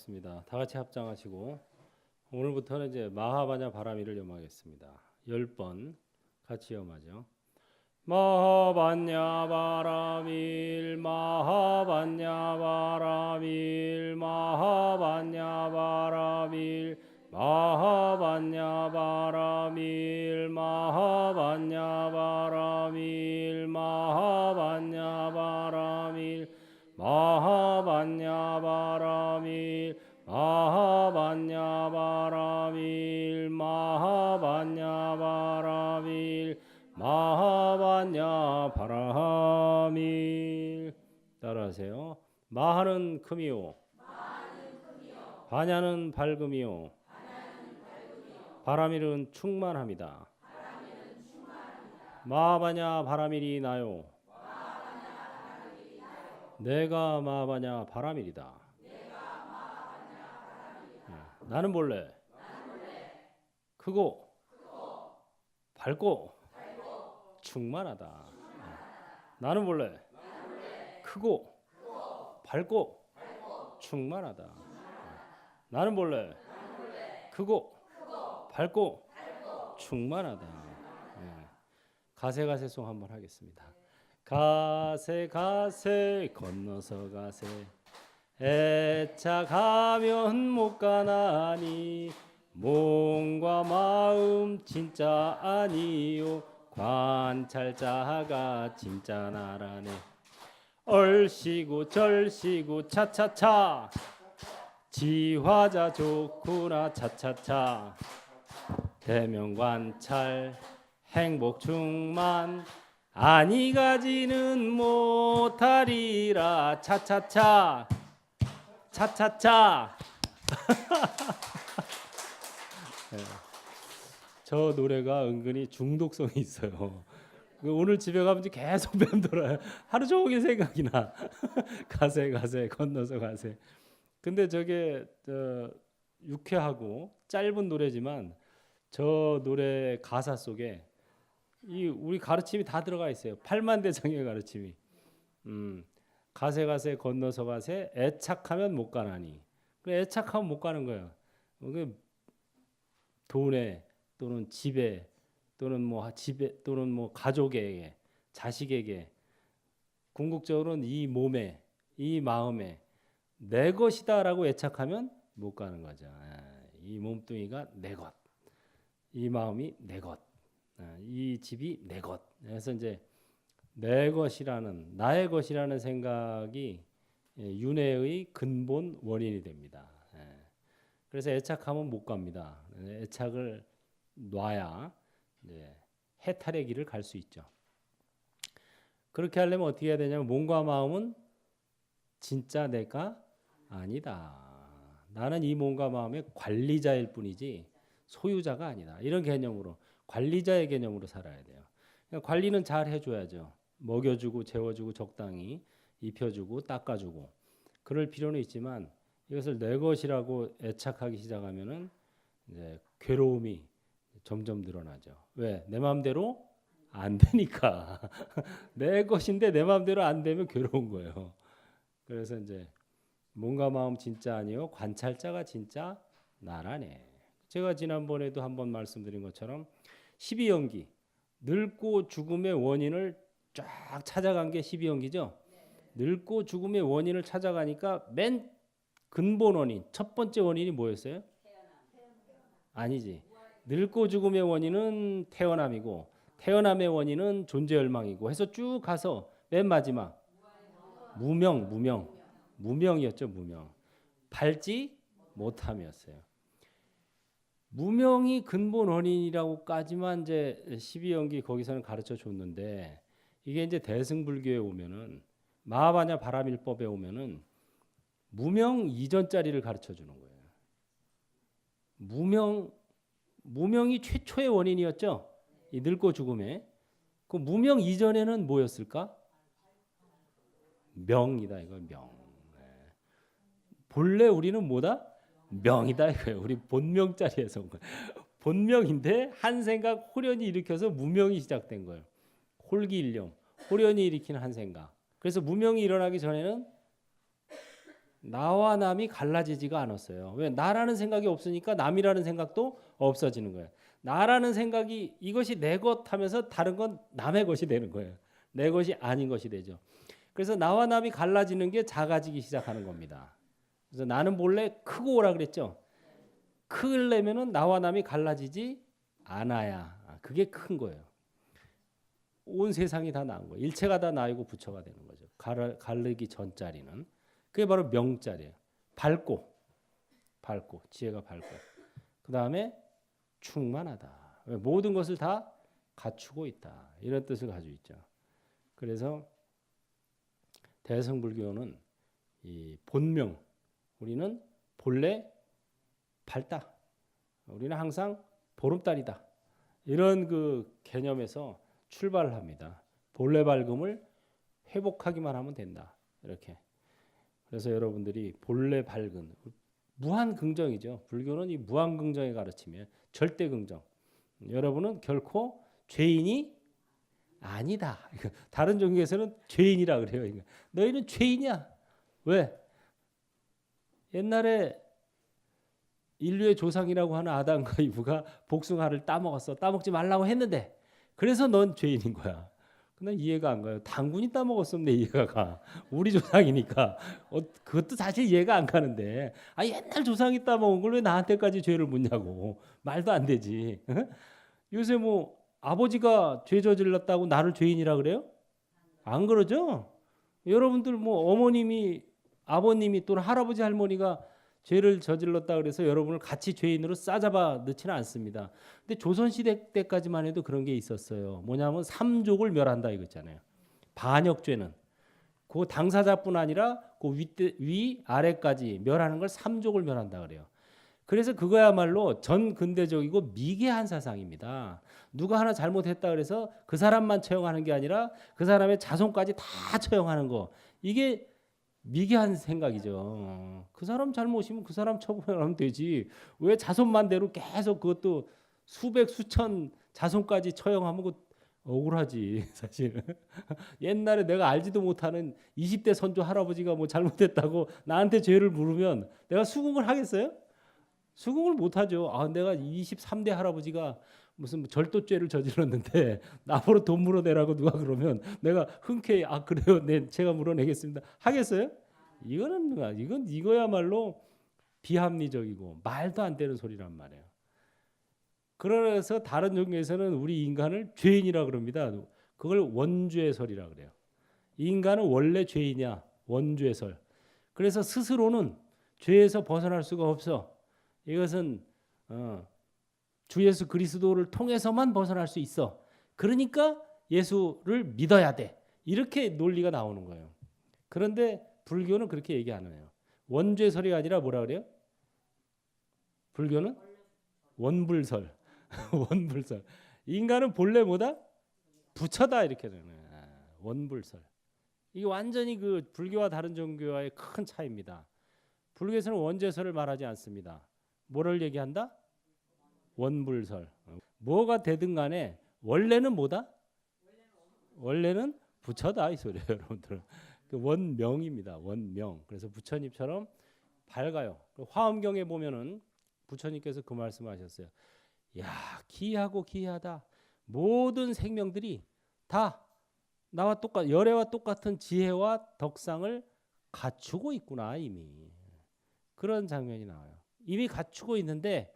반갑습니다. 다 같이 합장하시고 오늘부터는 이제 마하바냐 바라미를 염하겠습니다. 10번 같이 염하죠. 마하바냐 바라밀 마하바냐 바라밀 마하바냐 바라밀 마하바냐 바라밀 마하바냐 바라밀 마하바냐 바라밀 마하바냐 바라밀 마하바냐 바라밀 마하바냐 바라밀 마하바냐 바라밀. 따라하세요. 마하는 금이요, 바냐는 밝음이요, 바라밀은 충만합니다. 마하바냐 바라밀이 나요. 내가 마하바냐 바라밀이다. 나는 본래 크고 밝고 충만하다. 나는 본래 크고 밝고 충만하다. 나는 본래 크고 밝고 충만하다. 가세가세송 한번 하겠습니다. 가세 가세 건너서 가세 애착하면 못 가나니 몸과 마음 진짜 아니요 관찰자가 진짜 나라네. 얼씨구 절씨구 차차차 지화자 좋구나 차차차 대면관찰 행복 충만 아니 가지는 못하리라 차차차 차차차. 네. 저 노래가 은근히 중독성이 있어요. 오늘 집에 가면 계속 맴돌아요. 하루 종일 생각이 나. 가세 가세 건너서 가세. 근데 저게 유쾌하고 짧은 노래지만 저 노래 가사 속에 이 우리 가르침이 다 들어가 있어요. 팔만대장의 가르침이. 가세 가세 건너서 가세 애착하면 못 가나니. 애착하면 못 가는 거예요. 돈에 또는 집에 또는 뭐 가족에게 자식에게 궁극적으로는 이 몸에 이 마음에 내 것이다라고 애착하면 못 가는 거죠. 이 몸뚱이가 내 것, 이 마음이 내 것, 이 집이 내 것. 그래서 이제 내 것이라는 나의 것이라는 생각이 윤회의 근본 원인이 됩니다. 그래서 애착하면 못 갑니다. 애착을 놔야 해탈의 길을 갈 수 있죠. 그렇게 하려면 어떻게 해야 되냐면 몸과 마음은 진짜 내가 아니다. 나는 이 몸과 마음의 관리자일 뿐이지 소유자가 아니다. 이런 개념으로 관리자의 개념으로 살아야 돼요. 그러니까 관리는 잘 해줘야죠. 먹여주고 재워주고 적당히 입혀주고 닦아주고 그럴 필요는 있지만 이것을 내 것이라고 애착하기 시작하면은 이제 괴로움이 점점 늘어나죠. 왜? 내 마음대로 안 되니까. 내 것인데 내 마음대로 안 되면 괴로운 거예요. 그래서 이제 몸과 마음 진짜 아니요 관찰자가 진짜 나라네. 제가 지난번에도 한번 말씀드린 것처럼 12연기 늙고 죽음의 원인을 쫙 찾아간 게 12연기죠. 늙고 죽음의 원인을 찾아가니까 맨 근본 원인 첫 번째 원인이 뭐였어요? 아니지. 늙고 죽음의 원인은 태어남이고 태어남의 원인은 존재 열망이고 해서 쭉 가서 맨 마지막 무명이었죠. 무명. 밟지 못함이었어요. 무명이 근본 원인이라고까지만 이제 12연기 거기서는 가르쳐 줬는데 이게 이제 대승불교에 오면은 마하바냐 바라밀법에 오면은 무명 이전짜리를 가르쳐 주는 거예요. 무명이 최초의 원인이었죠. 이 늙고 죽음에. 그 무명 이전에는 뭐였을까? 명이다 이거 명. 본래 우리는 뭐다? 명이다 이거예요. 우리 본명자리에서 온 거예요. 본명인데 한 생각 호련이 일으켜서 무명이 시작된 거예요. 홀기일념, 호련이 일으키는 한 생각. 그래서 무명이 일어나기 전에는 나와 남이 갈라지지가 않았어요. 왜? 나라는 생각이 없으니까 남이라는 생각도 없어지는 거예요. 나라는 생각이 이것이 내 것 하면서 다른 건 남의 것이 되는 거예요. 내 것이 아닌 것이 되죠. 그래서 나와 남이 갈라지는 게 작아지기 시작하는 겁니다. 그래서 나는 본래 크고 오라 그랬죠. 크려면은 나와 남이 갈라지지 않아야 그게 큰 거예요. 온 세상이 다 나은 거예요. 일체가 다 나이고 부처가 되는 거죠. 가르기 전자리는 그게 바로 명자리예요. 밝고 지혜가 밝고 그 다음에 충만하다. 모든 것을 다 갖추고 있다. 이런 뜻을 가지고 있죠. 그래서 대승불교는 이 본명 우리는 본래 밝다. 우리는 항상 보름달이다. 이런 그 개념에서 출발을 합니다. 본래 밝음을 회복하기만 하면 된다. 이렇게. 그래서 여러분들이 본래 밝은 무한 긍정이죠. 불교는 이 무한 긍정의 가르침이에요. 절대 긍정. 여러분은 결코 죄인이 아니다. 다른 종교에서는 죄인이라 그래요. 너희는 죄인이야. 왜? 옛날에 인류의 조상이라고 하는 아담과 이브가 복숭아를 따먹었어. 따먹지 말라고 했는데 그래서 넌 죄인인 거야. 근데 이해가 안 가요. 당군이 따먹었으면 내 이해가 가. 우리 조상이니까 그것도 사실 이해가 안 가는데 옛날 조상이 따먹은 걸 왜 나한테까지 죄를 묻냐고. 말도 안 되지. 요새 뭐 아버지가 죄 저질렀다고 나를 죄인이라 그래요? 안 그러죠? 여러분들 뭐 어머님이 아버님이 또는 할아버지 할머니가 죄를 저질렀다 그래서 여러분을 같이 죄인으로 싸잡아 넣지는 않습니다. 근데 조선시대 때까지만 해도 그런 게 있었어요. 뭐냐면 삼족을 멸한다 이거잖아요. 반역죄는 그 당사자뿐 아니라 그 위 아래까지 멸하는 걸 삼족을 멸한다 그래요. 그래서 그거야말로 전 근대적이고 미개한 사상입니다. 누가 하나 잘못했다 그래서 그 사람만 처형하는 게 아니라 그 사람의 자손까지 다 처형하는 거. 이게 미개한 생각이죠. 그 사람 잘못이면 그 사람 처벌하면 되지. 왜 자손만대로 계속 그것도 수백 수천 자손까지 처형하면 그 억울하지 사실. 옛날에 내가 알지도 못하는 20대 선조 할아버지가 뭐 잘못했다고 나한테 죄를 물으면 내가 수긍을 하겠어요? 수긍을 못하죠. 내가 23대 할아버지가 무슨 절도죄를 저질렀는데 나보러 돈 물어내라고 누가 그러면 내가 흔쾌히 그래요, 네 제가 물어내겠습니다 하겠어요? 이거야말로 비합리적이고 말도 안 되는 소리란 말이에요. 그래서 다른 종교에서는 우리 인간을 죄인이라 그럽니다. 그걸 원죄설이라 그래요. 인간은 원래 죄이냐 원죄설. 그래서 스스로는 죄에서 벗어날 수가 없어. 이것은 주 예수 그리스도를 통해서만 벗어날 수 있어. 그러니까 예수를 믿어야 돼. 이렇게 논리가 나오는 거예요. 그런데 불교는 그렇게 얘기 안 해요. 원죄설이 아니라 뭐라 그래요? 불교는 원불설. 원불설. 인간은 본래 뭐다? 부처다 이렇게 되는 원불설. 이게 완전히 그 불교와 다른 종교와의 큰 차이입니다. 불교에서는 원죄설을 말하지 않습니다. 뭐를 얘기한다? 원불설. 뭐가 되든 간에 원래는 뭐다? 원래는 부처다 이 소리예요, 여러분들. 그 원명입니다. 원명. 그래서 부처님처럼 밝아요. 화엄경에 보면은 부처님께서 그 말씀하셨어요. 야, 기하고 기하다. 모든 생명들이 다 나와 열애와 똑같은 지혜와 덕상을 갖추고 있구나 이미. 그런 장면이 나와요. 이미 갖추고 있는데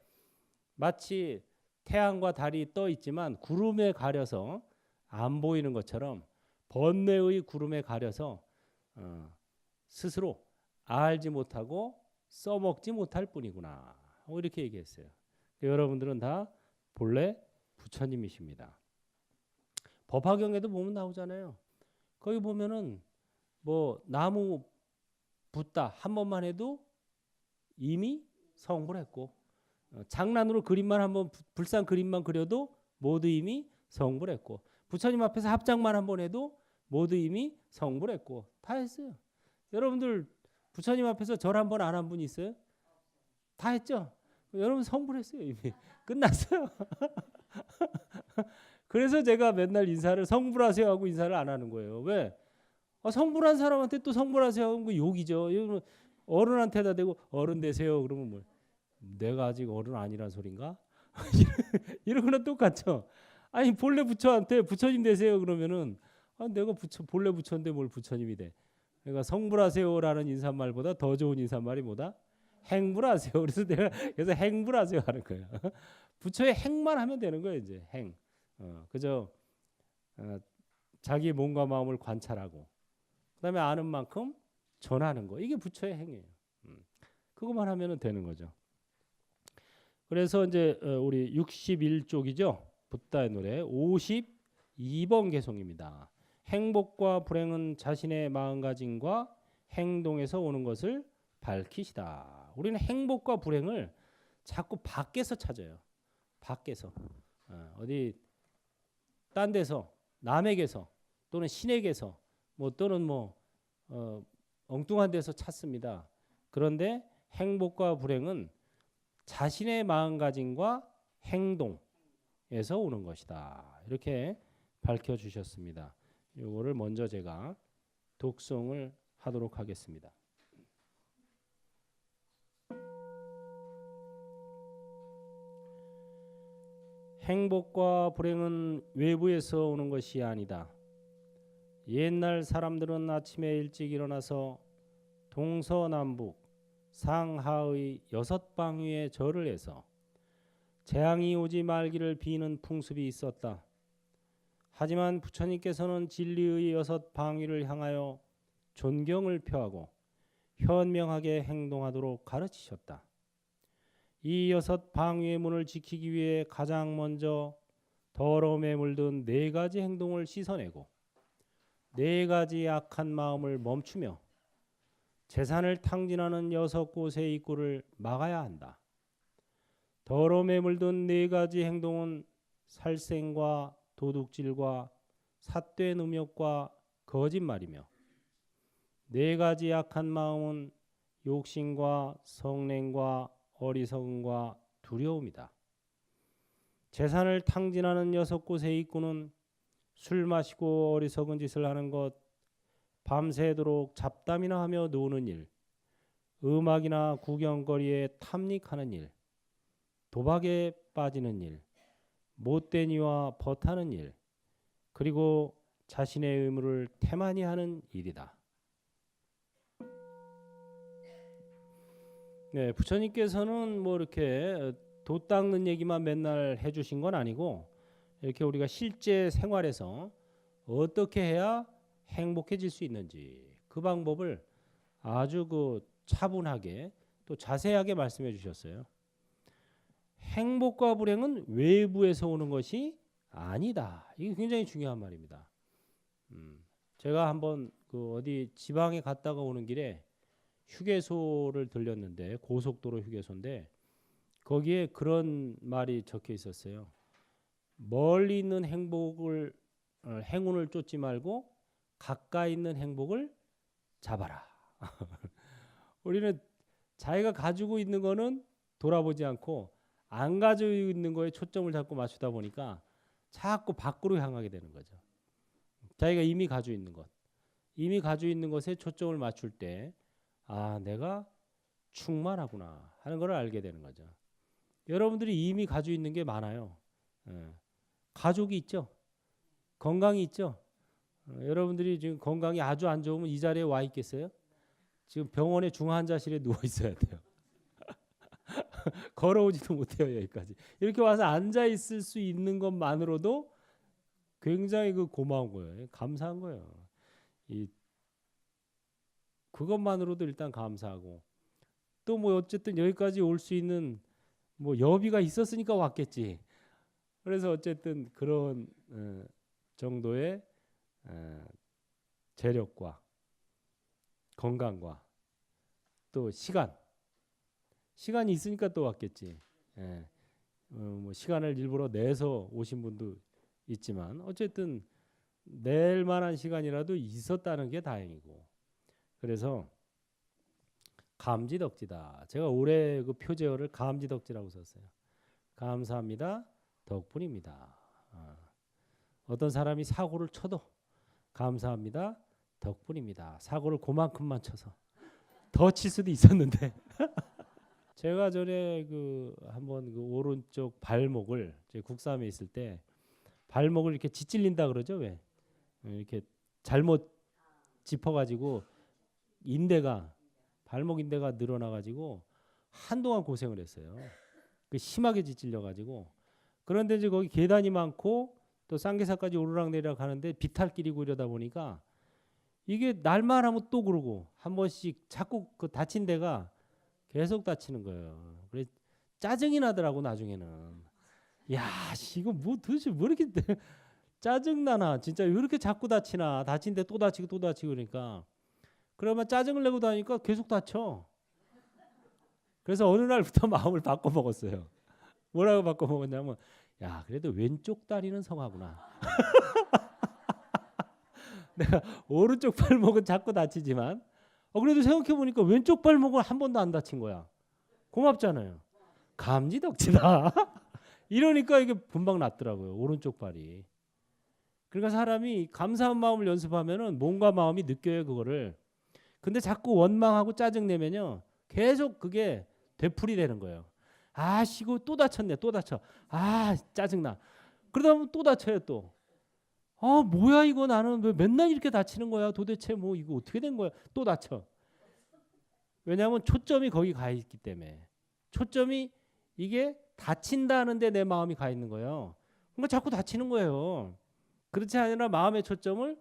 마치 태양과 달이 떠 있지만 구름에 가려서 안 보이는 것처럼 번뇌의 구름에 가려서 스스로 알지 못하고 써먹지 못할 뿐이구나. 이렇게 얘기했어요. 여러분들은 다 본래 부처님이십니다. 법화경에도 보면 나오잖아요. 거기 보면은 뭐 나무 붓다 한 번만 해도 이미 성불 했고 장난으로 그림만 한번 불상 그림만 그려도 모두 이미 성불했고 부처님 앞에서 합장만 한번 해도 모두 이미 성불했고 다 했어요. 여러분들 부처님 앞에서 절 한 번 안 한 분 있어요? 다 했죠? 여러분 성불했어요. 이미 끝났어요. 그래서 제가 맨날 인사를 성불하세요 하고 인사를 안 하는 거예요. 왜? 성불한 사람한테 또 성불하세요 하는 거 욕이죠. 어른한테다 대고 어른 되세요. 그러면 뭐 내가 아직 어른 아니란 소린가? 이런 거랑 똑같죠. 아니 본래 부처한테 부처님 되세요 그러면은 내가 본래 부처인데 뭘 부처님이 돼. 그러니까 성불하세요라는 인사말보다 더 좋은 인사말이 뭐다? 행불하세요. 그래서 행불하세요 하는 거예요. 부처의 행만 하면 되는 거예요. 이제 행. 그저 자기 몸과 마음을 관찰하고 그다음에 아는 만큼 전하는 거. 이게 부처의 행이에요. 그것만 하면은 되는 거죠. 그래서 이제 우리 61쪽이죠. 붓다의 노래 52번 개송입니다. 행복과 불행은 자신의 마음가짐과 행동에서 오는 것을 밝히시다. 우리는 행복과 불행을 자꾸 밖에서 찾아요. 밖에서 어디 딴 데서 남에게서 또는 신에게서 뭐 또는 뭐 엉뚱한 데서 찾습니다. 그런데 행복과 불행은 자신의 마음가짐과 행동에서 오는 것이다. 이렇게 밝혀주셨습니다. 이거를 먼저 제가 독송을 하도록 하겠습니다. 행복과 불행은 외부에서 오는 것이 아니다. 옛날 사람들은 아침에 일찍 일어나서 동서남북 상하의 6방위에 절을 해서 재앙이 오지 말기를 비는 풍습이 있었다. 하지만 부처님께서는 진리의 6방위를 향하여 존경을 표하고 현명하게 행동하도록 가르치셨다. 이 6방위의 문을 지키기 위해 가장 먼저 더러움에 물든 4가지 행동을 씻어내고 4가지 악한 마음을 멈추며 재산을 탕진하는 6곳의 입구를 막아야 한다. 더러움에 물든 4가지 행동은 살생과 도둑질과 삿된 음욕과 거짓말이며 4가지 악한 마음은 욕심과 성냉과 어리석음과 두려움이다. 재산을 탕진하는 6곳의 입구는 술 마시고 어리석은 짓을 하는 것, 밤새도록 잡담이나 하며 노는 일, 음악이나 구경거리에 탐닉하는 일, 도박에 빠지는 일, 못된 이와 벗하는 일, 그리고 자신의 의무를 태만히 하는 일이다. 네, 부처님께서는 뭐 이렇게 도 닦는 얘기만 맨날 해주신 건 아니고 이렇게 우리가 실제 생활에서 어떻게 해야 행복해질 수 있는지 그 방법을 아주 차분하게 또 자세하게 말씀해 주셨어요. 행복과 불행은 외부에서 오는 것이 아니다. 이게 굉장히 중요한 말입니다. 제가 한번 어디 지방에 갔다가 오는 길에 휴게소를 들렸는데 고속도로 휴게소인데 거기에 그런 말이 적혀 있었어요. 멀리 있는 행운을 쫓지 말고 가까이 있는 행복을 잡아라. 우리는 자기가 가지고 있는 거는 돌아보지 않고 안 가지고 있는 거에 초점을 자꾸 맞추다 보니까 자꾸 밖으로 향하게 되는 거죠. 자기가 이미 가지고 있는 것에 초점을 맞출 때 내가 충만하구나 하는 걸 알게 되는 거죠. 여러분들이 이미 가지고 있는 게 많아요. 가족이 있죠. 건강이 있죠. 여러분들이 지금 건강이 아주 안 좋으면 이 자리에 와 있겠어요? 지금 병원의 중환자실에 누워 있어야 돼요. 걸어오지도 못해요. 여기까지. 이렇게 와서 앉아 있을 수 있는 것만으로도 굉장히 고마운 거예요. 감사한 거예요. 그것만으로도 일단 감사하고 또 뭐 어쨌든 여기까지 올 수 있는 뭐 여비가 있었으니까 왔겠지. 그래서 어쨌든 그런 정도의 재력과 건강과 또 시간이 있으니까 또 왔겠지. 뭐 시간을 일부러 내서 오신 분도 있지만 어쨌든 낼 만한 시간이라도 있었다는 게 다행이고 그래서 감지덕지다. 제가 올해 표제어를 감지덕지라고 썼어요. 감사합니다. 덕분입니다. 어떤 사람이 사고를 쳐도 감사합니다. 덕분입니다. 사고를 그만큼만 쳐서 더 칠 수도 있었는데. 제가 전에 그 한번 그 오른쪽 발목을 제 국삼에 있을 때 발목을 이렇게 짓찔린다 그러죠, 왜? 이렇게 잘못 짚어가지고 인대가 발목 인대가 늘어나가지고 한동안 고생을 했어요. 그 심하게 짓찔려가지고. 그런데 이제 거기 계단이 많고 또 쌍계사까지 오르락내리락 하는데 비탈길이고 이러다 보니까 이게 날만 하면 또 그러고 한 번씩 자꾸 그 다친 데가 계속 다치는 거예요. 그래 짜증이 나더라고 나중에는. 야, 이거 뭐 도대체 뭐 이렇게 짜증 나나 진짜 왜 이렇게 자꾸 다치나 다친 데 또 다치고 또 다치고 그러니까 그러면 짜증을 내고 다니까 계속 다쳐. 그래서 어느 날부터 마음을 바꿔 먹었어요. 뭐라고 바꿔 먹었냐면 야 그래도 왼쪽 다리는 성하구나. 내가 오른쪽 발목은 자꾸 다치지만 그래도 생각해 보니까 왼쪽 발목은 한 번도 안 다친 거야. 고맙잖아요. 감지덕지다. 이러니까 이게 금방 낫더라고요. 오른쪽 발이. 그러니까 사람이 감사한 마음을 연습하면은 몸과 마음이 느껴요 그거를. 근데 자꾸 원망하고 짜증 내면요 계속 그게 되풀이 되는 거예요. 아, 이거 또 다쳤네, 또 다쳐. 아, 짜증나. 그러다 보면 또 다쳐요 또. 아, 뭐야 이거 나는 왜 맨날 이렇게 다치는 거야? 도대체 뭐 이거 어떻게 된 거야? 또 다쳐. 왜냐하면 초점이 거기 가 있기 때문에. 초점이 이게 다친다는데 내 마음이 가 있는 거예요. 그러니까 자꾸 다치는 거예요. 그렇지 않으나 마음의 초점을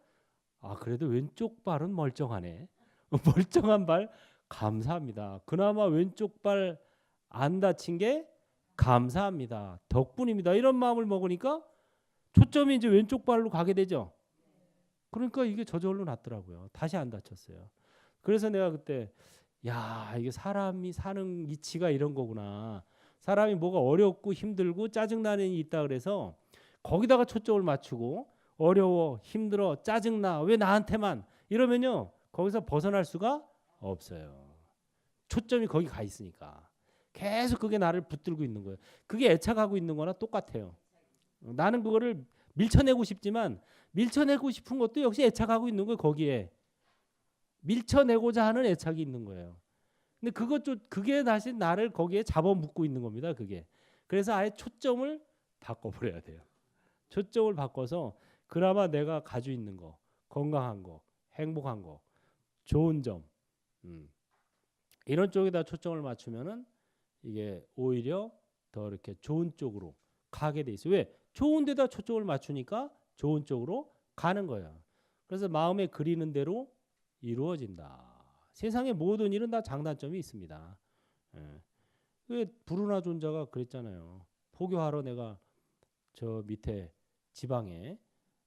그래도 왼쪽 발은 멀쩡하네. 멀쩡한 발 감사합니다. 그나마 왼쪽 발 안 다친 게 감사합니다. 덕분입니다. 이런 마음을 먹으니까 초점이 이제 왼쪽 발로 가게 되죠. 그러니까 이게 저절로 낫더라고요. 다시 안 다쳤어요. 그래서 내가 그때 야 이게 사람이 사는 이치가 이런 거구나. 사람이 뭐가 어렵고 힘들고 짜증나는 일이 있다 그래서 거기다가 초점을 맞추고 어려워 힘들어 짜증나 왜 나한테만 이러면요 거기서 벗어날 수가 없어요. 초점이 거기 가 있으니까 계속 그게 나를 붙들고 있는 거예요. 그게 애착하고 있는 거나 똑같아요. 나는 그거를 밀쳐내고 싶지만 밀쳐내고 싶은 것도 역시 애착하고 있는 거예요. 거기에 밀쳐내고자 하는 애착이 있는 거예요. 근데 그게 다시 나를 거기에 잡아먹고 있는 겁니다. 그게. 그래서 아예 초점을 바꿔버려야 돼요. 초점을 바꿔서 그나마 내가 가지고 있는 거, 건강한 거, 행복한 거, 좋은 점 이런 쪽에다 초점을 맞추면은 이게 오히려 더 이렇게 좋은 쪽으로 가게 돼 있어요. 왜? 좋은 데다 초점을 맞추니까 좋은 쪽으로 가는 거예요. 그래서 마음에 그리는 대로 이루어진다. 세상의 모든 일은 다 장단점이 있습니다. 예. 왜 브루나 존자가 그랬잖아요. 포교하러 내가 저 밑에 지방에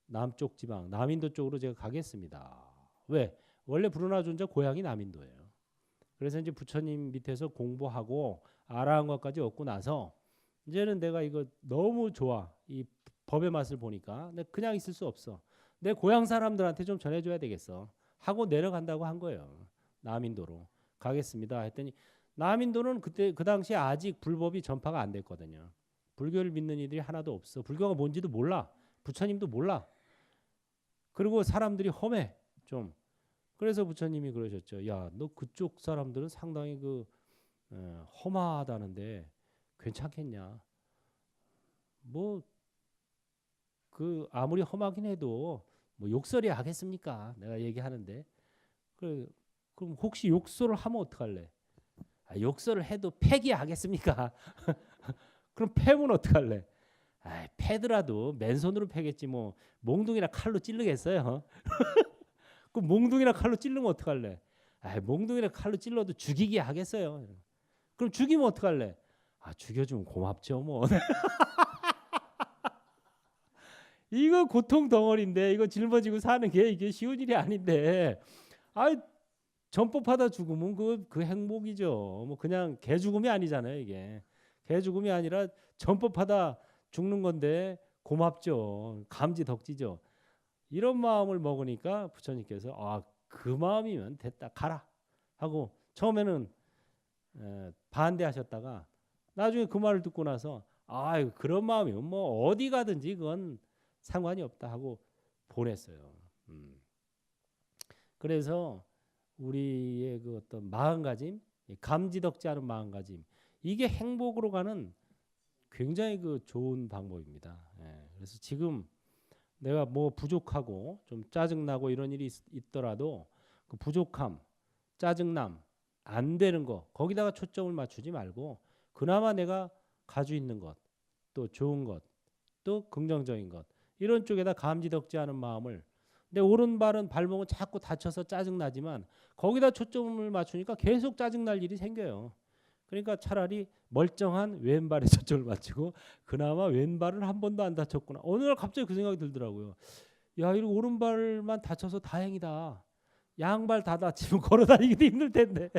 남쪽 지방 남인도 쪽으로 제가 가겠습니다. 왜? 원래 브루나 존자 고향이 남인도예요. 그래서 이제 부처님 밑에서 공부하고 알아한 것까지 얻고 나서 이제는 내가 이거 너무 좋아. 이 법의 맛을 보니까 내가 그냥 있을 수 없어. 내 고향 사람들한테 좀 전해줘야 되겠어. 하고 내려간다고 한 거예요. 남인도로 가겠습니다. 했더니 남인도는 그때 그 당시에 아직 불법이 전파가 안 됐거든요. 불교를 믿는 이들이 하나도 없어. 불교가 뭔지도 몰라. 부처님도 몰라. 그리고 사람들이 험해 좀. 그래서 부처님이 그러셨죠. 야, 너 그쪽 사람들은 상당히 험하다는데 괜찮겠냐? 뭐 아무리 험하긴 해도 뭐 욕설이 하겠습니까? 내가 얘기하는데 그럼 혹시 욕설을 하면 어떡할래? 욕설을 해도 패기하겠습니까? 그럼 패면 어떡할래? 패더라도 맨손으로 패겠지 뭐 몽둥이나 칼로 찌르겠어요? 그 몽둥이나 칼로 찌르면 어떡할래? 몽둥이나 칼로 찔러도 죽이기 하겠어요. 그럼 죽이면 어떡할래? 죽여주면 고맙죠 뭐. 이거 고통 덩어리인데 이거 짊어지고 사는 게 이게 쉬운 일이 아닌데 전법하다 죽으면 그 행복이죠. 뭐 그냥 개 죽음이 아니잖아요 이게. 개 죽음이 아니라 전법하다 죽는 건데 고맙죠. 감지 덕지죠. 이런 마음을 먹으니까 부처님께서 그 마음이면 됐다 가라 하고 처음에는 반대하셨다가 나중에 그 말을 듣고 나서 그런 마음이면 뭐 어디 가든지 그건 상관이 없다 하고 보냈어요. 그래서 우리의 그 어떤 마음가짐, 감지덕지 않은 마음가짐, 이게 행복으로 가는 굉장히 그 좋은 방법입니다. 예. 그래서 지금 내가 뭐 부족하고 좀 짜증나고 이런 일이 있더라도 그 부족함, 짜증남, 안 되는 거 거기다가 초점을 맞추지 말고 그나마 내가 가지고 있는 것, 또 좋은 것, 또 긍정적인 것 이런 쪽에다 감지덕지 않은 마음을 내 오른발은 발목은 자꾸 다쳐서 짜증나지만 거기다 초점을 맞추니까 계속 짜증날 일이 생겨요. 그러니까 차라리 멀쩡한 왼발에 초점을 맞추고 그나마 왼발은 한 번도 안 다쳤구나. 어느 날 갑자기 그 생각이 들더라고요. 야, 이 오른발만 다쳐서 다행이다. 양발 다 다치면 걸어 다니기도 힘들 텐데.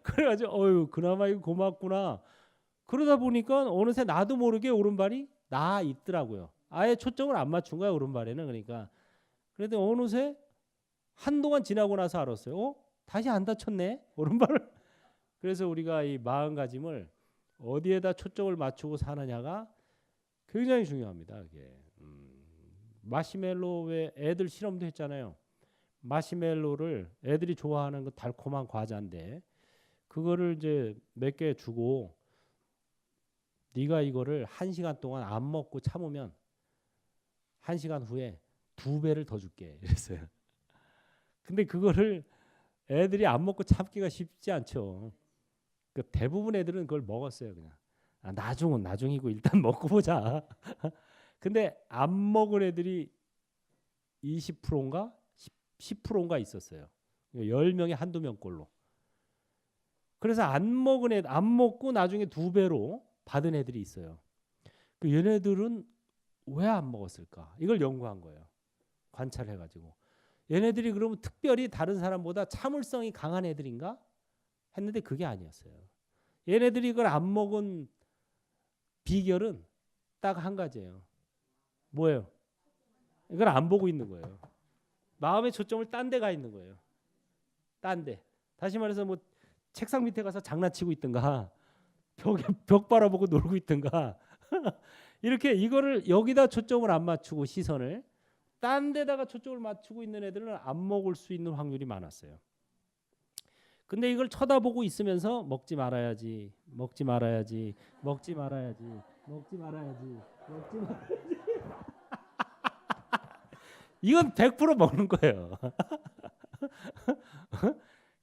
그래가지고 어유 그나마 이거 고맙구나. 그러다 보니까 어느새 나도 모르게 오른발이 나 있더라고요. 아예 초점을 안 맞춘 거야 오른발에는. 그러니까 그래도 어느새 한동안 지나고 나서 알았어요. 다시 안 다쳤네 오른발을. 그래서 우리가 이 마음가짐을 어디에다 초점을 맞추고 사느냐가 굉장히 중요합니다. 이게 마시멜로에 애들 실험도 했잖아요. 마시멜로를 애들이 좋아하는 그 달콤한 과자인데 그거를 이제 몇 개 주고 네가 이거를 1시간 동안 안 먹고 참으면 1시간 후에 2배를 더 줄게 이랬어요. 근데 그거를 애들이 안 먹고 참기가 쉽지 않죠. 그 대부분 애들은 그걸 먹었어요. 그냥 나중은 나중이고 일단 먹고 보자. 근데 안 먹은 애들이 20%인가 10%인가 있었어요. 10명에 한두 명꼴로. 그래서 안 먹은 애, 안 먹고 나중에 2배로 받은 애들이 있어요. 그 얘네들은 왜 안 먹었을까? 이걸 연구한 거예요. 관찰해가지고. 얘네들이 그러면 특별히 다른 사람보다 참을성이 강한 애들인가? 했는데 그게 아니었어요. 얘네들이 이걸 안 먹은 비결은 딱 한 가지예요. 뭐예요? 이걸 안 보고 있는 거예요. 마음의 초점을 딴 데 가 있는 거예요. 딴 데. 다시 말해서 뭐 책상 밑에 가서 장난치고 있든가 벽 바라보고 놀고 있든가 이렇게 이거를 여기다 초점을 안 맞추고 시선을 딴 데다가 초점을 맞추고 있는 애들은 안 먹을 수 있는 확률이 많았어요. 근데 이걸 쳐다보고 있으면서 먹지 말아야지, 먹지 말아야지, 먹지 말아야지, 먹지 말아야지, 먹지 말아야지. 이건 100% 먹는 거예요.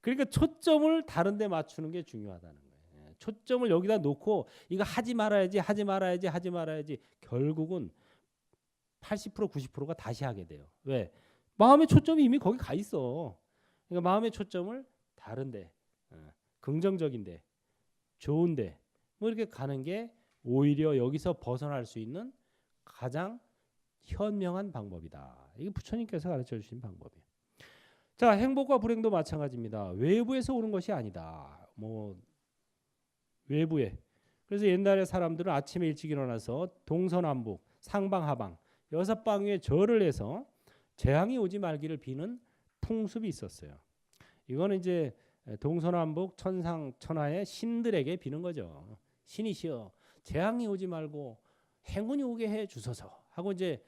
그러니까 초점을 다른 데 맞추는 게 중요하다는 거예요. 초점을 여기다 놓고 이거 하지 말아야지, 하지 말아야지, 하지 말아야지. 결국은 80% 90%가 다시 하게 돼요. 왜? 마음의 초점이 이미 거기 가 있어. 그러니까 마음의 초점을 다른데, 긍정적인데, 좋은데, 뭐 이렇게 가는 게 오히려 여기서 벗어날 수 있는 가장 현명한 방법이다. 이게 부처님께서 가르쳐 주신 방법이에요. 자, 행복과 불행도 마찬가지입니다. 외부에서 오는 것이 아니다. 뭐 외부에. 그래서 옛날에 사람들은 아침에 일찍 일어나서 동서남북, 상방하방 6방위에 절을 해서 재앙이 오지 말기를 비는 풍습이 있었어요. 이거는 이제 동서남북 천상 천하의 신들에게 비는 거죠. 신이시여 재앙이 오지 말고 행운이 오게 해 주소서 하고 이제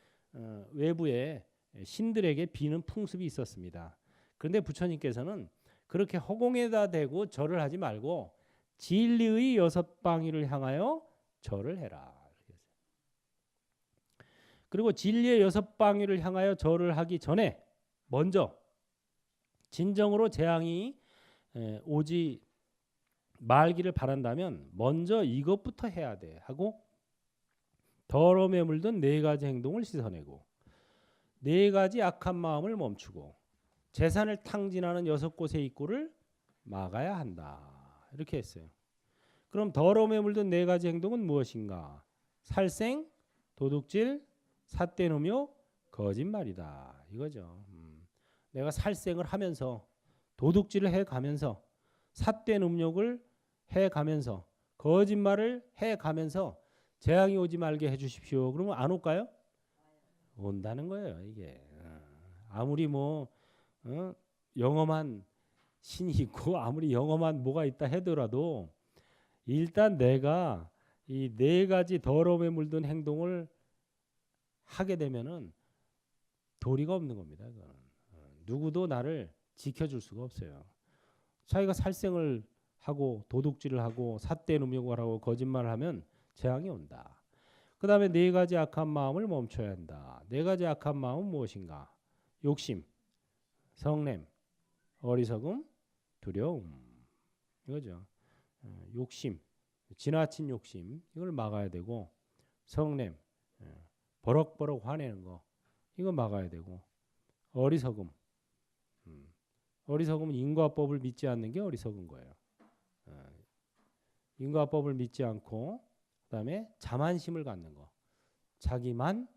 외부에 신들에게 비는 풍습이 있었습니다. 그런데 부처님께서는 그렇게 허공에다 대고 절을 하지 말고 진리의 6방위를 향하여 절을 해라. 그리고 진리의 6방위를 향하여 절을 하기 전에 먼저 진정으로 재앙이 오지 말기를 바란다면 먼저 이것부터 해야 돼 하고 더러움에 물든 4가지 행동을 씻어내고 4가지 악한 마음을 멈추고 재산을 탕진하는 6곳의 입구를 막아야 한다. 이렇게 했어요. 그럼 더러움에 물든 4가지 행동은 무엇인가? 살생, 도둑질, 삿된 음욕, 거짓말이다. 이거죠. 내가 살생을 하면서 도둑질을 해가면서 삿된 음욕을 해가면서 거짓말을 해가면서 재앙이 오지 말게 해주십시오. 그러면 안 올까요? 온다는 거예요. 이게 아무리 뭐 영험한 신이 있고 아무리 영험한 뭐가 있다 하더라도 일단 내가 이 4가지 더러움에 물든 행동을 하게 되면은 도리가 없는 겁니다. 누구도 나를 지켜줄 수가 없어요. 자기가 살생을 하고 도둑질을 하고 삿대 누명을 하고 거짓말을 하면 재앙이 온다. 그 다음에 네 가지 악한 마음을 멈춰야 한다. 네 가지 악한 마음은 무엇인가? 욕심, 성냄, 어리석음, 두려움. 이거죠. 욕심, 지나친 욕심 이걸 막아야 되고, 성냄, 버럭버럭 화내는 거 이거 막아야 되고, 어리석음, 어리석음은 인과법을 믿지 않는 게 어리석은 거예요. 인과법을 믿지 않고 그다음에 자만심을 갖는 거, 자기만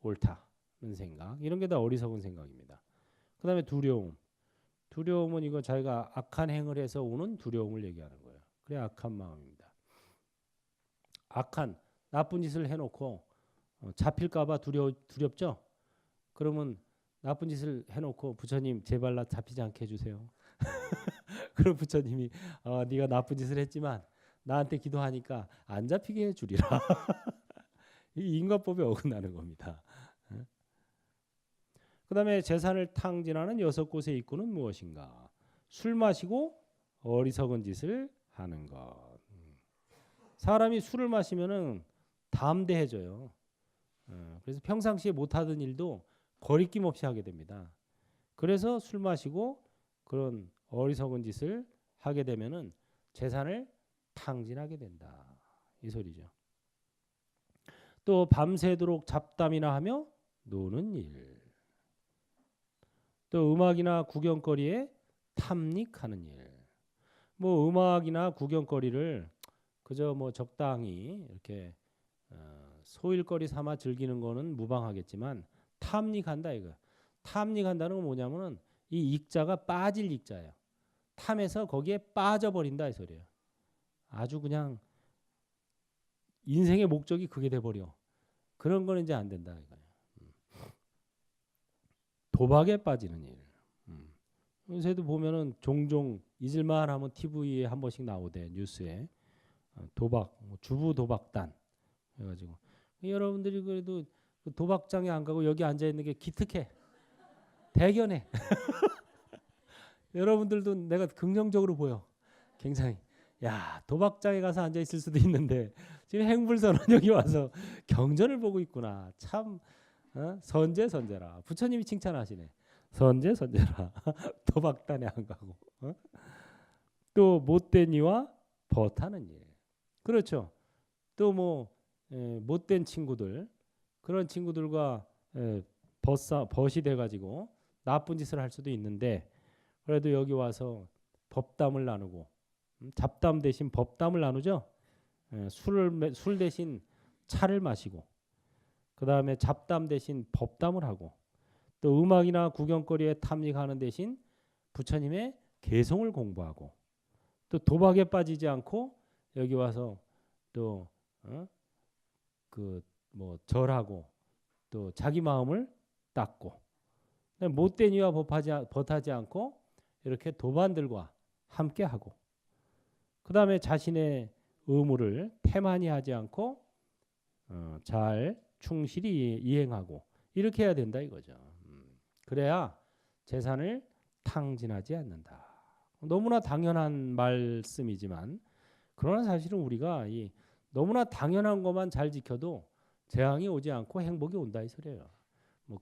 옳다는 생각, 이런 게 다 어리석은 생각입니다. 그다음에 두려움, 두려움은 이거 자기가 악한 행을 해서 오는 두려움을 얘기하는 거예요. 그래 악한 마음입니다. 악한 나쁜 짓을 해놓고 잡힐까봐 두렵죠? 그러면 나쁜 짓을 해놓고 부처님 제발 나 잡히지 않게 해주세요. 그럼 부처님이 네가 나쁜 짓을 했지만 나한테 기도하니까 안 잡히게 해주리라. 이 인과법에 어긋나는 겁니다. 그 다음에 재산을 탕진하는 6곳의 입구는 무엇인가? 술 마시고 어리석은 짓을 하는 것. 사람이 술을 마시면은 담대해져요. 그래서 평상시에 못하던 일도 거리낌 없이 하게 됩니다. 그래서 술 마시고 그런 어리석은 짓을 하게 되면은 재산을 탕진하게 된다. 이 소리죠. 또 밤새도록 잡담이나 하며 노는 일. 또 음악이나 구경거리에 탐닉하는 일. 뭐 음악이나 구경거리를 그저 뭐 적당히 이렇게 소일거리 삼아 즐기는 거는 무방하겠지만 탐닉한다 이거. 탐닉한다는 건 뭐냐면은 이 익자가 빠질 익자예요. 탐해서 거기에 빠져버린다 이 소리예요. 아주 그냥 인생의 목적이 그게 돼버려. 그런 거는 이제 안 된다 이거예요. 도박에 빠지는 일. 요새도 보면은 종종 잊을만 하면 TV에 한 번씩 나오대 뉴스에 도박, 주부 도박단 해가지고 여러분들이 그래도 도박장에 안 가고 여기 앉아 있는 게 기특해, 대견해. 여러분들도 내가 긍정적으로 보여. 굉장히 야 도박장에 가서 앉아 있을 수도 있는데 지금 행불선언 여기 와서 경전을 보고 있구나. 참 선제선제라. 부처님이 칭찬하시네. 선제선제라. 도박단에 안 가고. 또 못된 이와 벗하는 일. 그렇죠. 또 뭐 못된 친구들, 그런 친구들과 벗이 돼가지고 나쁜 짓을 할 수도 있는데 그래도 여기 와서 법담을 나누고, 잡담 대신 법담을 나누죠. 술 대신 차를 마시고, 그 다음에 잡담 대신 법담을 하고, 또 음악이나 구경거리에 탐닉하는 대신 부처님의 개성을 공부하고, 또 도박에 빠지지 않고 여기 와서 또 그 뭐 절하고 또 자기 마음을 닦고, 못된 이와 벗하지 않고 이렇게 도반들과 함께 하고, 그 다음에 자신의 의무를 태만히 하지 않고 잘 충실히 이행하고, 이렇게 해야 된다 이거죠. 그래야 재산을 탕진하지 않는다. 너무나 당연한 말씀이지만 그러나 사실은 우리가 이 너무나 당연한 것만 잘 지켜도 재앙이 오지 않고 행복이 온다 이 소리예요. 뭐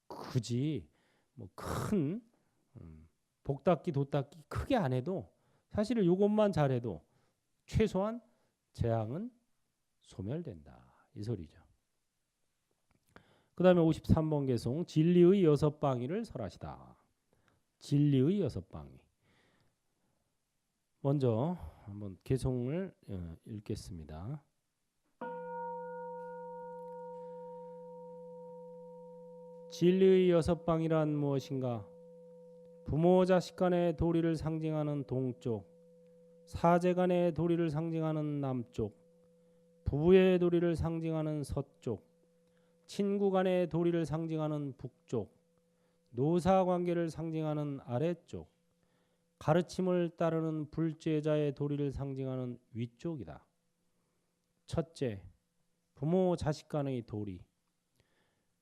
굳이 뭐 큰 복닦기 도닦기 크게 안 해도 사실은 이것만 잘해도 최소한 재앙은 소멸된다 이 소리죠. 그 다음에 53번 개송, 진리의 6방위를 설하시다. 진리의 6방위. 먼저 한번 개송을 읽겠습니다. 진리의 6방위란 무엇인가? 부모 자식 간의 도리를 상징하는 동쪽, 사제 간의 도리를 상징하는 남쪽, 부부의 도리를 상징하는 서쪽, 친구 간의 도리를 상징하는 북쪽, 노사 관계를 상징하는 아래쪽, 가르침을 따르는 불제자의 도리를 상징하는 위쪽이다. 첫째, 부모 자식 간의 도리.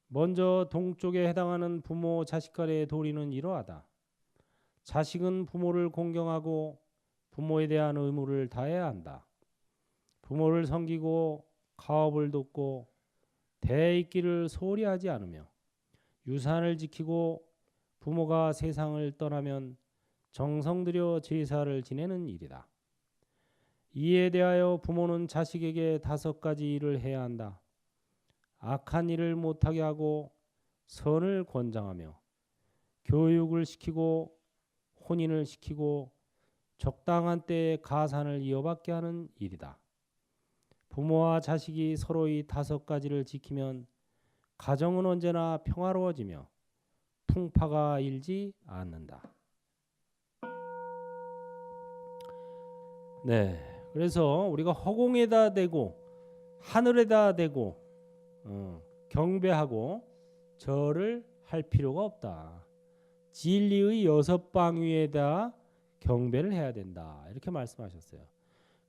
먼저 동쪽에 해당하는 부모 자식 간의 도리는 이러하다. 자식은 부모를 공경하고 부모에 대한 의무를 다해야 한다. 부모를 섬기고 가업을 돕고 대익기를 소홀히 하지 않으며 유산을 지키고 부모가 세상을 떠나면 정성 들여 제사를 지내는 일이다. 이에 대하여 부모는 자식에게 5가지 일을 해야 한다. 악한 일을 못하게 하고 선을 권장하며 교육을 시키고 혼인을 시키고 적당한 때에 가산을 이어받게 하는 일이다. 부모와 자식이 서로의 5가지를 지키면 가정은 언제나 평화로워지며 풍파가 일지 않는다. 네, 그래서 우리가 허공에다 대고 하늘에다 대고 경배하고 절을 할 필요가 없다. 진리의 6방 위에다 경배를 해야 된다. 이렇게 말씀하셨어요.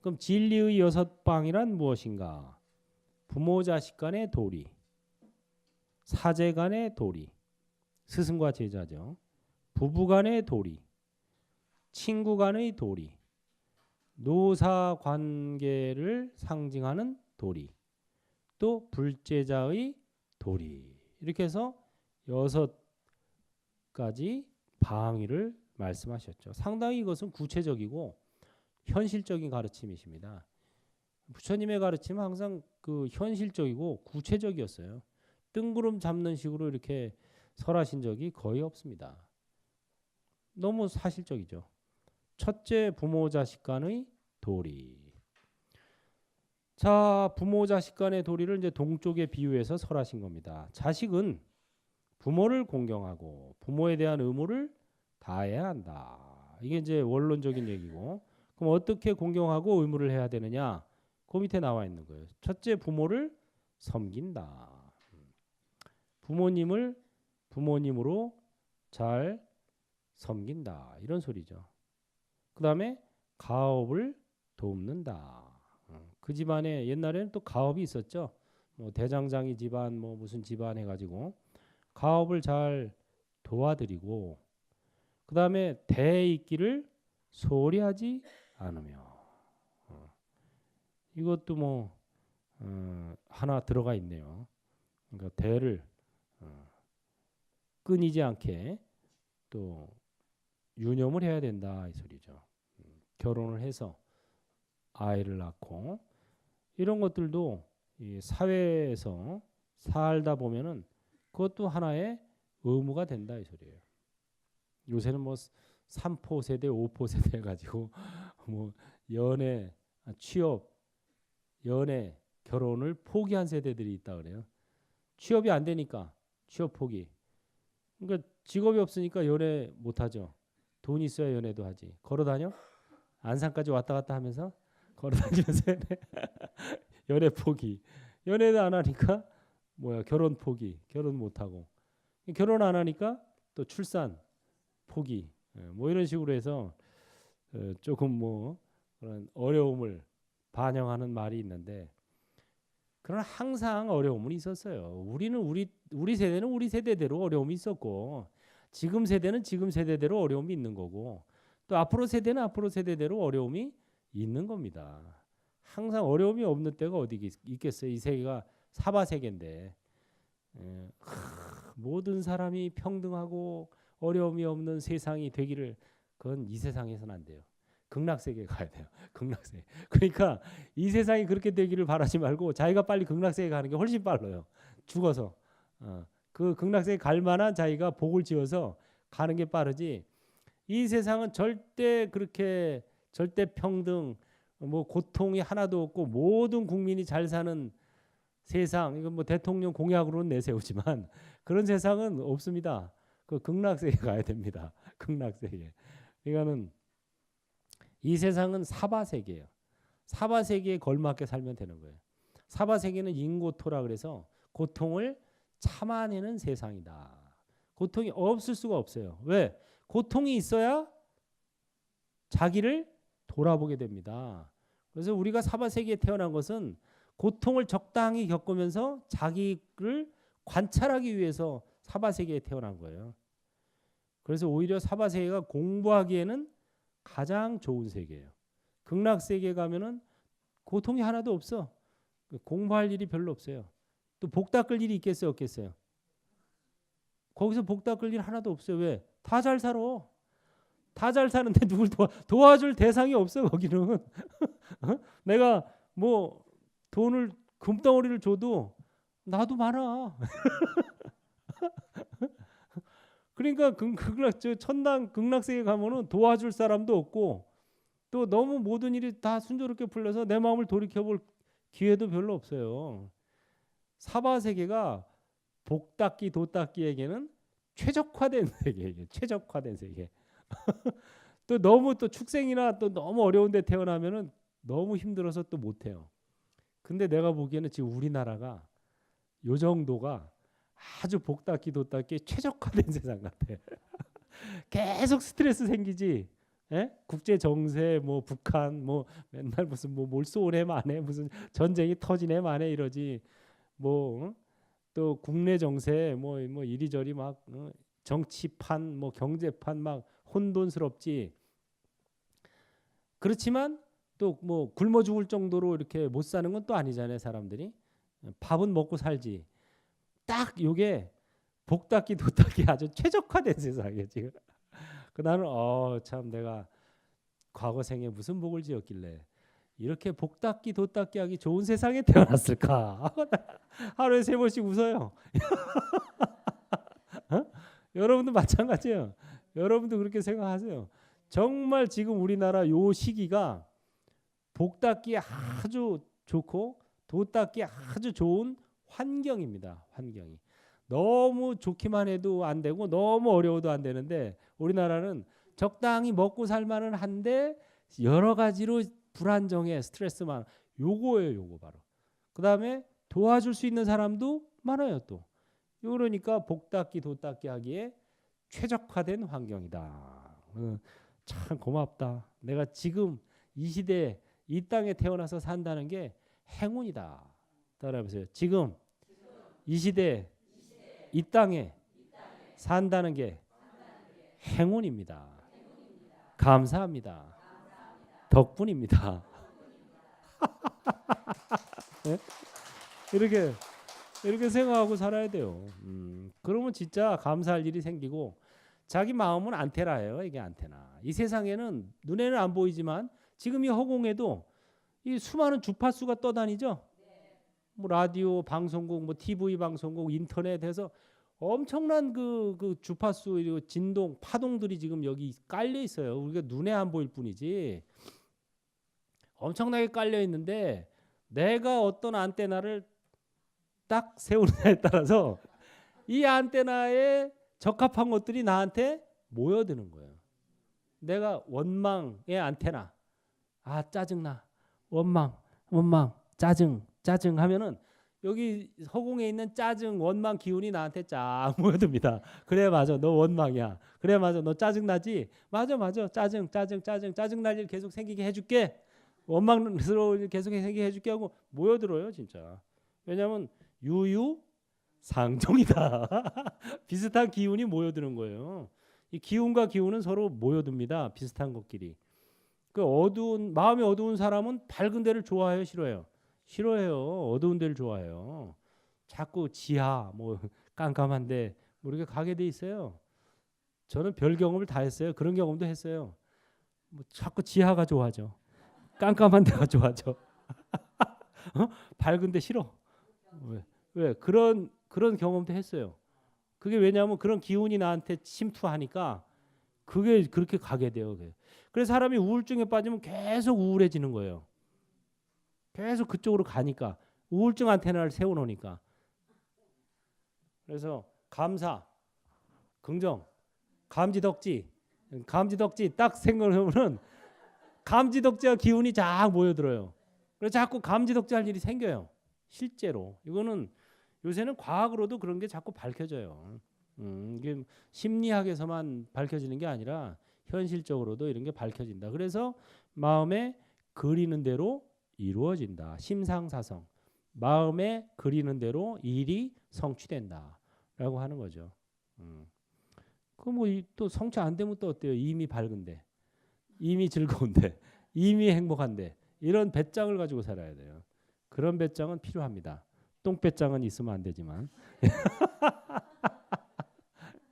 그럼 진리의 6방이란 무엇인가? 부모 자식 간의 도리, 사제 간의 도리, 스승과 제자죠. 부부 간의 도리, 친구 간의 도리, 노사 관계를 상징하는 도리, 또 불제자의 도리. 이렇게 해서 6가지 방위를 말씀하셨죠. 상당히 이것은 구체적이고 현실적인 가르침이십니다. 부처님의 가르침은 항상 그 현실적이고 구체적이었어요. 뜬구름 잡는 식으로 이렇게 설하신 적이 거의 없습니다. 너무 사실적이죠. 첫째, 부모 자식 간의 도리. 자, 부모 자식 간의 도리를 이제 동쪽에 비유해서 설하신 겁니다. 자식은 부모를 공경하고 부모에 대한 의무를 다해야 한다. 이게 이제 원론적인 얘기고, 그럼 어떻게 공경하고 의무를 해야 되느냐? 그 밑에 나와 있는 거예요. 첫째, 부모를 섬긴다. 부모님을 부모님으로 잘 섬긴다. 이런 소리죠. 그 다음에 가업을 돕는다. 그 집안에 옛날에는 또 가업이 있었죠. 뭐 대장장이 집안, 뭐 무슨 집안 해가지고 가업을 잘 도와드리고, 그 다음에 대익기를 소홀히 하지 않으며, 이것도 뭐 하나 들어가 있네요. 그러니까 대를 끊이지 않게 또 유념을 해야 된다 이 소리죠. 결혼을 해서 아이를 낳고 이런 것들도 이 사회에서 살다 보면은 그것도 하나의 의무가 된다 이 소리예요. 요새는 뭐 3포 세대, 5포 세대 해가지고 뭐 연애, 취업, 연애, 결혼을 포기한 세대들이 있다 그래요. 취업이 안 되니까 취업 포기. 그러니까 직업이 없으니까 연애 못 하죠. 돈 있어야 연애도 하지. 걸어다녀? 안산까지 왔다 갔다 하면서 걸어다니면서 연애 포기. 연애도 안 하니까 뭐야 결혼 포기. 결혼 못 하고. 결혼 안 하니까 또 출산 포기. 뭐 이런 식으로 해서 조금 뭐 그런 어려움을 반영하는 말이 있는데, 그러나 항상 어려움은 있었어요. 우리 세대는 우리 세대대로 어려움이 있었고, 지금 세대는 지금 세대대로 어려움이 있는 거고, 또 앞으로 세대는 앞으로 세대대로 어려움이 있는 겁니다. 항상 어려움이 없는 때가 어디 있겠어요. 이 세계가 사바 세계인데 모든 사람이 평등하고 어려움이 없는 세상이 되기를, 그건 이 세상에서는 안 돼요. 극락세계에 가야 돼요. 극락세계. 그러니까 이 세상이 그렇게 되기를 바라지 말고 자기가 빨리 극락세계 가는 게 훨씬 빨라요. 죽어서 그 극락세계 갈 만한 자기가 복을 지어서 가는 게 빠르지, 이 세상은 절대 그렇게 절대 평등, 뭐 고통이 하나도 없고 모든 국민이 잘 사는 세상, 이건 뭐 대통령 공약으로는 내세우지만 그런 세상은 없습니다. 그 극락세계 가야 됩니다. 극락세계. 그러니까는 이 세상은 사바세계예요. 사바세계에 걸맞게 살면 되는 거예요. 사바세계는 인고토라 그래서 고통을 참아내는 세상이다. 고통이 없을 수가 없어요. 왜? 고통이 있어야 자기를 돌아보게 됩니다. 그래서 우리가 사바세계에 태어난 것은 고통을 적당히 겪으면서 자기를 관찰하기 위해서 사바세계에 태어난 거예요. 그래서 오히려 사바 세계가 공부하기에는 가장 좋은 세계예요. 극락 세계 가면은 고통이 하나도 없어. 공부할 일이 별로 없어요. 또 복 닦을 일이 있겠어요, 없겠어요? 거기서 복 닦을 일 하나도 없어요. 왜? 다 잘 살아. 다 잘 사는데 누굴 도와줄 대상이 없어 거기는. 내가 뭐 돈을 금덩어리를 줘도 나도 많아. 그러니까 천당 극락세계 가면은 도와줄 사람도 없고 또 너무 모든 일이 다 순조롭게 풀려서 내 마음을 돌이켜볼 기회도 별로 없어요. 사바세계가 복닦기 도닦기에게는 최적화된 세계예요. 최적화된 세계. 또 너무 또 축생이나 또 너무 어려운데 태어나면은 너무 힘들어서 또 못해요. 근데 내가 보기에는 지금 우리나라가 요 정도가 아주 복닦기 도닦기 최적화된 세상 같아. 계속 스트레스 생기지. 예? 국제 정세 뭐 북한 뭐 맨날 무슨 뭐 몰쏘오네 만에 무슨 전쟁이 터지네 만에 이러지. 뭐 또 국내 정세 뭐 이리저리 막 정치판 뭐 경제판 막 혼돈스럽지. 그렇지만 또 뭐 굶어 죽을 정도로 이렇게 못 사는 건 또 아니잖아요, 사람들이. 밥은 먹고 살지. 딱 요게 복닦기 도닦기 아주 최적화된 세상이에요, 지금. 그 나는 참 내가 과거 생에 무슨 복을 지었길래 이렇게 복닦기 도닦기 하기 좋은 세상에 태어났을까? 하루에 3번씩 웃어요. 여러분도 마찬가지예요. 여러분도 그렇게 생각하세요. 정말 지금 우리나라 요 시기가 복닦기 아주 좋고 도닦기 아주 좋은 환경입니다. 환경이. 너무 좋기만 해도 안 되고 너무 어려워도 안 되는데 우리나라는 적당히 먹고 살만은 한데 여러 가지로 불안정해 스트레스만 요거예요. 요거 바로. 그다음에 도와줄 수 있는 사람도 많아요. 또. 그러니까 복닦기 도닦기 하기에 최적화된 환경이다. 참 고맙다. 내가 지금 이 시대에 이 땅에 태어나서 산다는 게 행운이다. 따라해보세요. 지금 이 시대에 이 땅에 산다는 게 행운입니다. 감사합니다. 덕분입니다. 네? 이렇게 생각하고 살아야 돼요. 그러면 진짜 감사할 일이 생기고 자기 마음은 안테나예요. 이게 안테나. 이 세상에는 눈에는 안 보이지만 지금 이 허공에도 이 수많은 주파수가 떠다니죠. 뭐 라디오 방송국, 뭐 TV 방송국, 인터넷에서 엄청난 그 주파수 진동, 파동들이 지금 여기 깔려 있어요. 우리가 눈에 안 보일 뿐이지. 엄청나게 깔려 있는데 내가 어떤 안테나를 딱 세우느냐에 따라서 이 안테나에 적합한 것들이 나한테 모여드는 거예요. 내가 원망의 안테나, 짜증나, 원망, 짜증 하면은 여기 허공에 있는 짜증, 원망 기운이 나한테 쫙 모여듭니다. 그래 맞아, 너 원망이야. 그래 맞아, 너 짜증나지? 맞아, 짜증 날 일 계속 생기게 해줄게. 원망스러운 일 계속 생기게 해줄게 하고 모여들어요, 진짜. 왜냐하면 유유상종이다. 비슷한 기운이 모여드는 거예요. 이 기운과 기운은 서로 모여듭니다. 비슷한 것끼리. 그 마음이 어두운 사람은 밝은 데를 좋아해요, 싫어해요? 싫어해요. 어두운 데를 좋아해요. 자꾸 지하 뭐 깜깜한데 뭐 이렇게 가게 돼 있어요. 저는 별 경험을 다 했어요. 그런 경험도 했어요. 뭐 자꾸 지하가 좋아져. 깜깜한 데가 좋아져. 밝은 데 싫어. 왜? 그런 경험도 했어요. 그게 왜냐하면 그런 기운이 나한테 침투하니까 그게 그렇게 가게 돼요. 그래서 사람이 우울증에 빠지면 계속 우울해지는 거예요. 계속 그쪽으로 가니까 우울증 안테나를 세워놓으니까. 그래서 감사, 긍정, 감지덕지 딱 생각해보면 감지덕지와 기운이 쫙 모여들어요. 그래서 자꾸 감지덕지 할 일이 생겨요. 실제로 이거는 요새는 과학으로도 그런 게 자꾸 밝혀져요. 이게 심리학에서만 밝혀지는 게 아니라 현실적으로도 이런 게 밝혀진다. 그래서 마음에 그리는 대로 이루어진다. 심상사성. 마음에 그리는 대로 일이 성취된다라고 하는 거죠. 그 뭐 또 성취 안 되면 또 어때요? 이미 밝은데, 이미 즐거운데, 이미 행복한데 이런 배짱을 가지고 살아야 돼요. 그런 배짱은 필요합니다. 똥배짱은 있으면 안 되지만.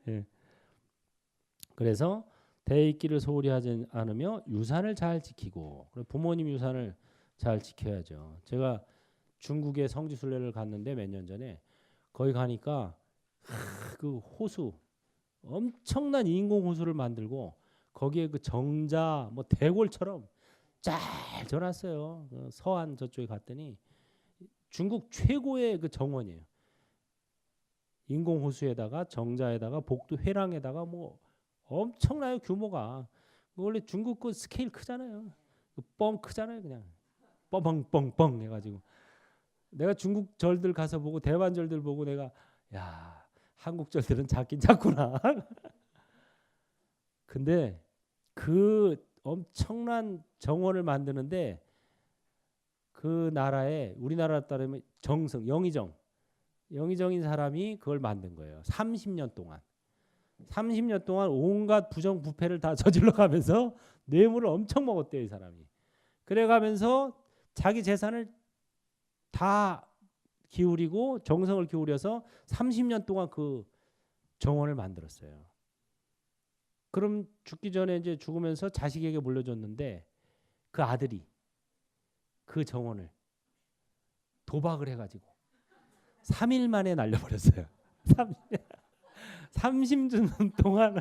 예. 그래서 대입기를 소홀히 하지 않으며 유산을 잘 지키고, 부모님 유산을 잘 지켜야죠. 제가 중국에 성지순례를 갔는데 몇 년 전에 거기 가니까 그 호수, 엄청난 인공 호수를 만들고 거기에 그 정자 뭐 대골처럼 잘 져놨어요. 그 서안 저쪽에 갔더니 중국 최고의 그 정원이에요. 인공 호수에다가 정자에다가 복도 회랑에다가 뭐 엄청나요 규모가. 원래 중국 그 스케일 크잖아요. 뻥 크잖아요. 그냥 뻥뻥뻥뻥 해가지고 내가 중국 절들 가서 보고 대만 절들 보고 내가 야 한국 절들은 작긴 작구나. 근데 그 엄청난 정원을 만드는데 그 나라에 우리나라 따르면 정성 영의정인 사람이 그걸 만든 거예요. 30년 동안. 30년 동안 온갖 부정부패를 다 저질러 가면서 뇌물을 엄청 먹었대요, 이 사람이. 그래 가면서 자기 재산을 다 기울이고 정성을 기울여서 30년 동안 그 정원을 만들었어요. 그럼 죽기 전에 이제 죽으면서 자식에게 물려줬는데 그 아들이 그 정원을 도박을 해가지고 3일 만에 날려버렸어요. 30년 동안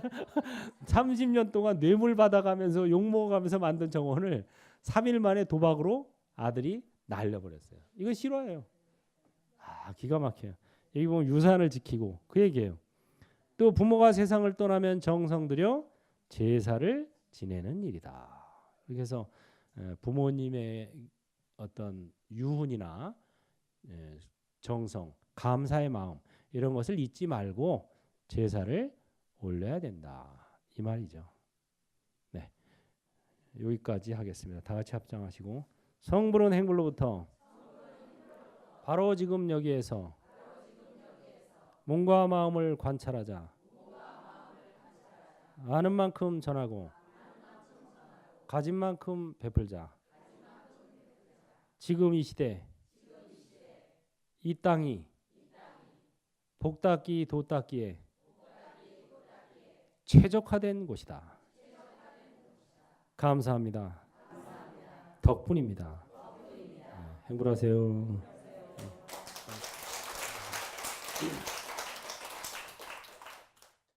30년 동안 뇌물 받아가면서 욕 먹어가면서 만든 정원을 3일 만에 도박으로 아들이 날려버렸어요. 이거 실화예요. 아, 기가 막혀요. 여기 보면 유산을 지키고 그 얘기예요. 또 부모가 세상을 떠나면 정성 들여 제사를 지내는 일이다. 그래서 부모님의 어떤 유훈이나 정성, 감사의 마음 이런 것을 잊지 말고 제사를 올려야 된다. 이 말이죠. 네, 여기까지 하겠습니다. 다 같이 합장하시고 성불은 행불로부터 바로 지금 여기에서 몸과 마음을 관찰하자. 아는 만큼 전하고 가진 만큼 베풀자. 지금 이 시대 이 땅이 복 닦기 도 닦기에 최적화된 곳이다. 감사합니다. 덕분입니다. 행복하세요.